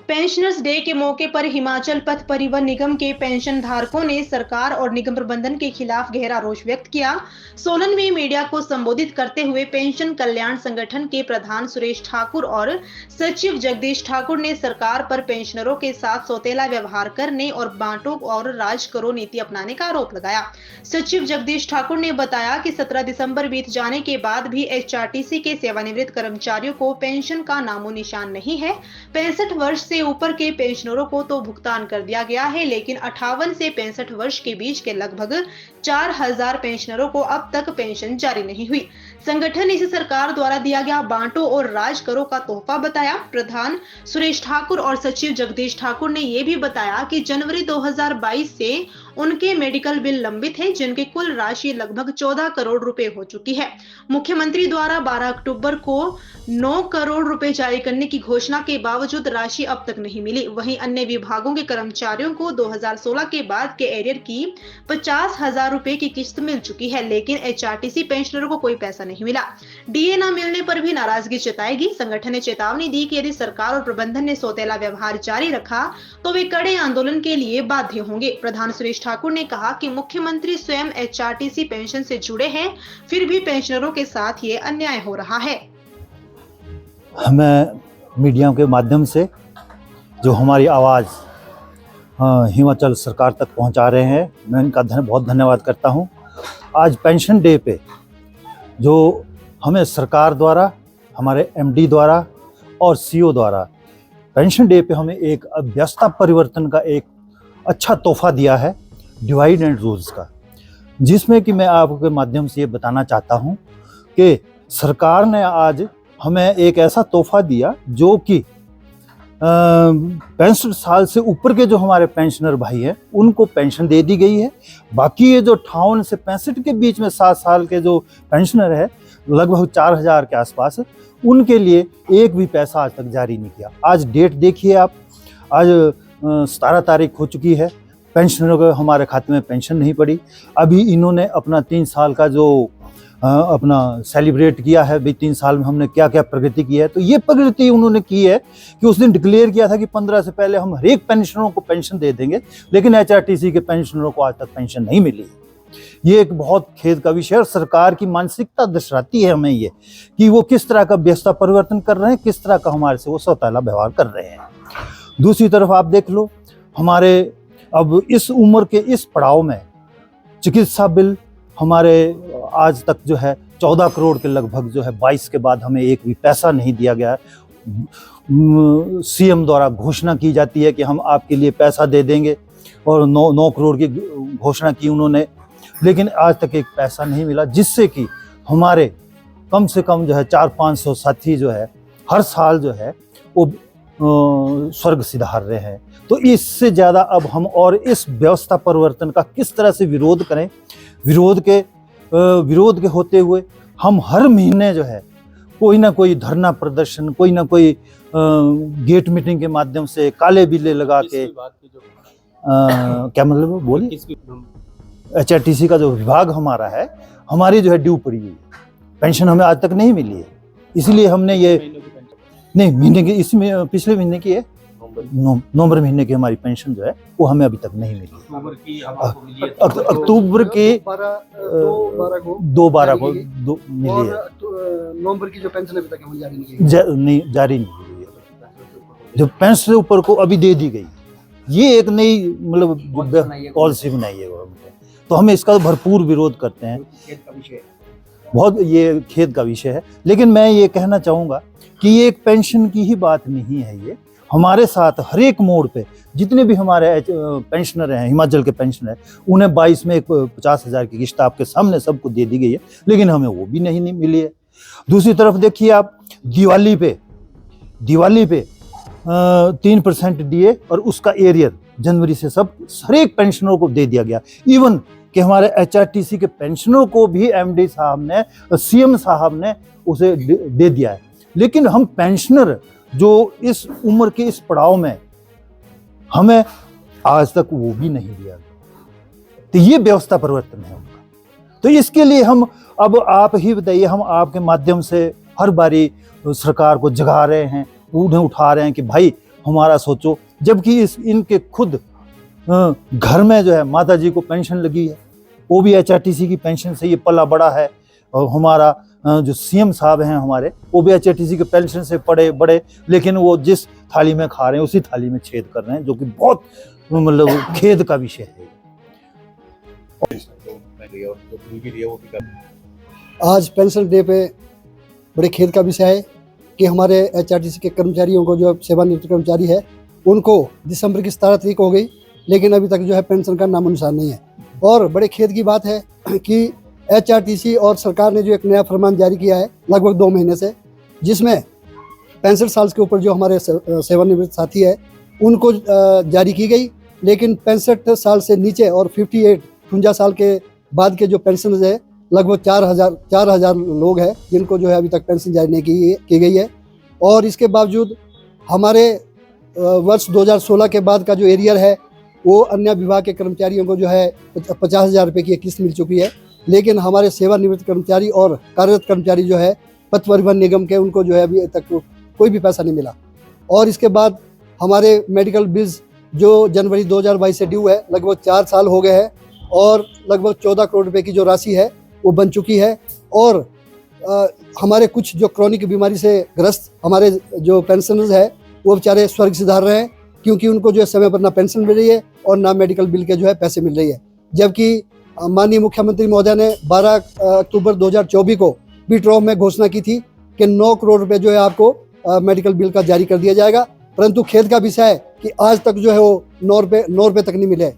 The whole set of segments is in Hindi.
पेंशनर्स डे के मौके पर हिमाचल पथ परिवहन निगम के पेंशन धारकों ने सरकार और निगम प्रबंधन के खिलाफ गहरा रोष व्यक्त किया। सोलन में मीडिया को संबोधित करते हुए पेंशन कल्याण संगठन के प्रधान सुरेश ठाकुर और सचिव जगदीश ठाकुर ने सरकार पर पेंशनरों के साथ सौतेला व्यवहार करने और बांटो और राज करो नीति अपनाने का आरोप लगाया। सचिव जगदीश ठाकुर ने बताया कि 17 दिसंबर बीत जाने के बाद भी एचआरटीसी के सेवानिवृत्त कर्मचारियों को पेंशन का नामो निशान नहीं है। 65 वर्ष से ऊपर के पेंशनरों को तो भुगतान कर दिया गया है, लेकिन 58 से 65 वर्ष के बीच के लगभग 4000 पेंशनरों को अब तक पेंशन जारी नहीं हुई। संगठन इसे सरकार द्वारा दिया गया बांटो और राज करो का तोहफा बताया। प्रधान सुरेश ठाकुर और सचिव जगदीश ठाकुर ने यह भी बताया कि जनवरी 2022 से उनके मेडिकल बिल लंबित हैं, जिनकी कुल राशि लगभग 14 करोड़ रुपए हो चुकी है। मुख्यमंत्री द्वारा 12 अक्टूबर को 9 करोड़ रुपए जारी करने की घोषणा के बावजूद राशि अब तक नहीं मिली। वहीं अन्य विभागों के कर्मचारियों को 2016 के बाद के एरियर की 50,000 रुपए की किस्त मिल चुकी है, लेकिन एचआरटीसी पेंशनरों को कोई पैसा नहीं मिला। डीए न मिलने पर भी नाराजगी जताएगी। संगठन ने चेतावनी दी कि यदि सरकार और प्रबंधन ने सौतेला व्यवहार जारी रखा तो वे कड़े आंदोलन के लिए बाध्य होंगे। प्रधान सुरेश ठाकुर ने कहा कि मुख्यमंत्री स्वयं एचआरटीसी पेंशन से जुड़े हैं, फिर भी पेंशनरों के साथ ये अन्याय हो रहा है। हमें मीडिया के माध्यम से जो हमारी आवाज़ हिमाचल सरकार तक पहुंचा रहे हैं, मैं इनका बहुत धन्यवाद करता हूं। आज पेंशन डे पे जो हमें सरकार द्वारा, हमारे एमडी द्वारा और सीओ द्वारा पेंशन डे पे हमें एक व्यवस्था परिवर्तन का एक अच्छा तोहफा दिया है, डिवाइड एंड रूल्स का, जिसमें कि मैं आपके माध्यम से ये बताना चाहता हूं कि सरकार ने आज हमें एक ऐसा तोहफा दिया जो कि 65 साल से ऊपर के जो हमारे पेंशनर भाई हैं उनको पेंशन दे दी गई है। बाकी ये जो 58 से 65 के बीच में 7 साल के जो पेंशनर है, लगभग 4000 के आसपास, उनके लिए एक भी पैसा आज तक जारी नहीं किया। आज डेट देखिए आप, आज 17 तारीख हो चुकी है, पेंशनरों को हमारे खाते में पेंशन नहीं पड़ी। अभी इन्होंने अपना 3 साल का जो अपना सेलिब्रेट किया है, भाई 3 साल में हमने क्या क्या प्रगति की है, तो ये प्रगति उन्होंने की है कि उस दिन डिक्लेयर किया था कि 15 से पहले हम हर एक पेंशनरों को पेंशन दे देंगे, लेकिन एचआरटीसी के पेंशनरों को आज तक पेंशन नहीं मिली। ये एक बहुत खेद का विषय है। सरकार की मानसिकता दर्शाती है हमें ये कि वो किस तरह का व्यवस्था परिवर्तन कर रहे हैं, किस तरह का हमारे से वो सौतेला व्यवहार कर रहे हैं। दूसरी तरफ आप देख लो, हमारे अब इस उम्र के इस पड़ाव में चिकित्सा बिल हमारे आज तक जो है 14 करोड़ के लगभग जो है 22 के बाद हमें एक भी पैसा नहीं दिया गया है। सीएम द्वारा घोषणा की जाती है कि हम आपके लिए पैसा दे देंगे और 9 करोड़ की घोषणा की उन्होंने, लेकिन आज तक एक पैसा नहीं मिला, जिससे कि हमारे कम से कम जो है 400-500 साथी जो है हर साल जो है वो स्वर्ग सिधार रहे हैं। तो इससे ज़्यादा अब हम और इस व्यवस्था परिवर्तन का किस तरह से विरोध करें। विरोध के होते हुए हम हर महीने जो है कोई ना कोई धरना प्रदर्शन, कोई ना कोई गेट मीटिंग के माध्यम से काले बिल्ले लगा के क्या मतलब बोलिए, एचआरटीसी का जो विभाग हमारा है, हमारी जो है ड्यू पड़ी हुई पेंशन हमें आज तक नहीं मिली है। इसलिए हमने ये नहीं महीने की, इसमें पिछले महीने की है, नवंबर महीने की हमारी पेंशन जो है वो हमें अभी तक नहीं मिली। अक्टूबर के 2/12 को मिली है। नवंबर की जो पेंशन अभी तक है वो जारी नहीं हुई है। जो पेंशन से ऊपर को अभी दे दी गई, ये एक नई मतलब पॉलिसी बनाई है गवर्नमेंट, तो हमें इसका भरपूर विरोध करते हैं। बहुत ये खेद का विषय है। लेकिन मैं ये कहना चाहूँगा कि ये एक पेंशन की ही बात नहीं है, ये हमारे साथ हर एक मोड़ पे जितने भी हमारे पेंशनर हैं, हिमाचल के पेंशनर हैं, उन्हें 22 में एक 50,000 की किस्त आपके सामने सबको दे दी गई है, लेकिन हमें वो भी नहीं मिली है। दूसरी तरफ देखिए आप, दिवाली पे 3% डीए और उसका एरियर जनवरी से सब हर एक पेंशनरों को दे दिया गया। इवन कि हमारे एचआरटीसी के पेंशनरों को भी एमडी साहब ने, सीएम साहब ने उसे दे दिया है, लेकिन हम पेंशनर जो इस उम्र के इस पड़ाव में, हमें आज तक वो भी नहीं दिया गया। तो ये व्यवस्था परिवर्तन है उनका। तो इसके लिए हम अब आप ही बताइए, हम आपके माध्यम से हर बारी सरकार को जगा रहे हैं, उन्हें उठा रहे हैं कि भाई हमारा सोचो, जबकि इनके खुद घर में जो है माता जी को पेंशन लगी है, वो भी HRTC की पेंशन से ये पला बड़ा है। और हमारा जो CM साहब हैं हमारे, वो भी HRTC के पेंशन से पड़े बड़े, लेकिन वो जिस थाली में खा रहे हैं उसी थाली में छेद कर रहे हैं, जो कि बहुत मतलब खेद का विषय है। आज पेंशन डे पे बड़े खेद का विषय है कि हमारे HRTC के कर्मचारियों को, जो सेवानिवृत्त कर्मचारी है, उनको दिसंबर की 17 तारीख हो गई, लेकिन अभी तक जो है पेंशन का नामो निशान नहीं है। और बड़े खेद की बात है कि HRTC और सरकार ने जो एक नया फरमान जारी किया है लगभग 2 महीने से, जिसमें 65 साल के ऊपर जो हमारे सेवानिवृत्त साथी है उनको जारी की गई, लेकिन 65 साल से नीचे और 58 साल के बाद के जो पेंशन है लगभग 4,000 लोग हैं जिनको जो है अभी तक पेंशन जारी नहीं की गई है। और इसके बावजूद हमारे वर्ष 2016 के बाद का जो एरियर है वो अन्य विभाग के कर्मचारियों को जो है 50,000 रुपये की किस्त मिल चुकी है, लेकिन हमारे सेवानिवृत्त कर्मचारी और कार्यरत कर्मचारी जो है पथ परिवहन निगम के, उनको जो है अभी तक कोई भी पैसा नहीं मिला। और इसके बाद हमारे मेडिकल बिल्स जो जनवरी 2022 से ड्यू है, लगभग 4 साल हो गए हैं और लगभग 14 करोड़ रुपए की जो राशि है वो बन चुकी है। और हमारे कुछ जो क्रॉनिक बीमारी से ग्रस्त हमारे जो पेंशनर्स है वो बेचारे स्वर्ग सिधार रहे हैं, क्योंकि उनको जो है समय पर ना पेंशन मिल रही है और ना मेडिकल बिल के जो है पैसे मिल रही है। जबकि माननीय मुख्यमंत्री महोदय ने 12 अक्टूबर 2024 को बीट्रॉफ में घोषणा की थी कि 9 करोड़ रुपए जो है आपको मेडिकल बिल का जारी कर दिया जाएगा, परंतु खेद का विषय है कि आज तक जो है वो 9 रुपए तक नहीं मिले।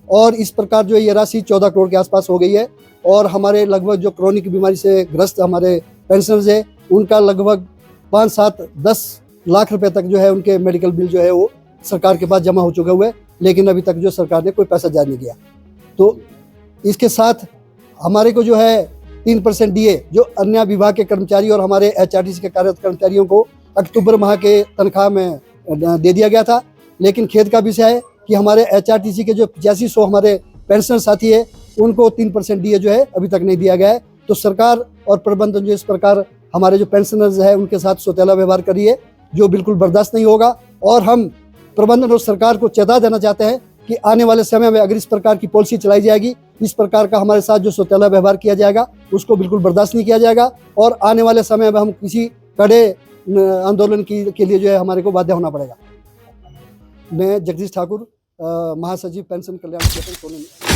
और इस प्रकार जो है ये राशि 14 करोड़ के आसपास हो गई है। और हमारे लगभग जो क्रॉनिक बीमारी से ग्रस्त हमारे पेंशनर्स है उनका लगभग 5, 7, 10 लाख रुपए तक जो है उनके मेडिकल बिल जो है वो सरकार के पास जमा हो चुके हुए, लेकिन अभी तक जो सरकार ने कोई पैसा जारी नहीं किया। तो इसके साथ हमारे को जो है 3% DA जो अन्य विभाग के कर्मचारी और हमारे HRTC के कार्यरत कर्मचारियों को अक्टूबर माह के तनख्वाह में दे दिया गया था, लेकिन खेद का विषय है कि हमारे HRTC के जो 8500 हमारे पेंशन साथी है उनको 3% DA जो है अभी तक नहीं दिया गया है। तो सरकार और प्रबंधन जो इस प्रकार हमारे जो पेंशनर्स है उनके साथ सौतेला व्यवहार कर रही है, जो बिल्कुल बर्दाश्त नहीं होगा। और हम प्रबंधन और सरकार को चेता देना चाहते हैं कि आने वाले समय में अगर इस प्रकार की पॉलिसी चलाई जाएगी, इस प्रकार का हमारे साथ जो सौतेला व्यवहार किया जाएगा उसको बिल्कुल बर्दाश्त नहीं किया जाएगा। और आने वाले समय में हम किसी कड़े आंदोलन के लिए जो है हमारे को बाध्य होना पड़ेगा। मैं जगदीश ठाकुर, महासचिव पेंशन कल्याण क्षेत्र सोलन।